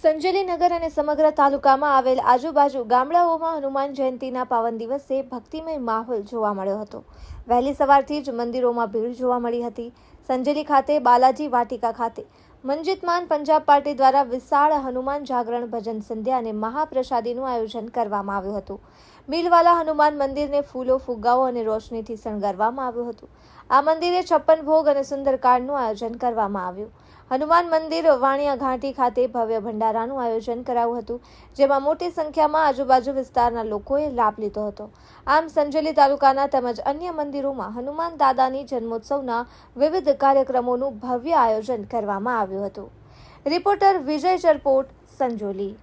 સંજેલી નગર અને સમગ્ર તાલુકામાં આવેલ આજુબાજુ ગામડાઓમાં હનુમાન જયંતીના પાવન દિવસે ભક્તિમય માહોલ જોવા મળ્યો હતો। વહેલી સવારથી જ મંદિરોમાં ભીડ જોવા મળી હતી। સંજેલી ખાતે બાલાજી વાટિકા ખાતે મંજીતમાન પંજાબ પાર્ટી દ્વારા વિશાળ હનુમાન જાગરણ ભજન સંધ્યા અને મહાપ્રસાદીનું આયોજન કરવામાં આવ્યું હતું। મિલવાલા હનુમાન મંદિરને ફૂલો, ફુગ્ગાઓ અને રોશનીથી શણગારવામાં આવ્યું હતું। આ મંદિરે 56 ભોગ અને સુંદરકાંડનું આયોજન કરવામાં આવ્યું। હનુમાન મંદિર વાણિયા ઘાટી ખાતે ભવ્ય ભંડારાનું આયોજન કરાયું હતું, જેમાં મોટી સંખ્યામાં આજુબાજુ વિસ્તારના લોકોએ લાભ લીધો હતો। આમ સંજેલી તાલુકાના તેમજ અન્ય મંદિરોમાં હનુમાન દાદાની જન્મોત્સવના વિવિધ કાર્યક્રમોનું ભવ્ય આયોજન કરવામાં આવ્યું હતું। રિપોર્ટર વિજય ચરપોટ, સંજોલી।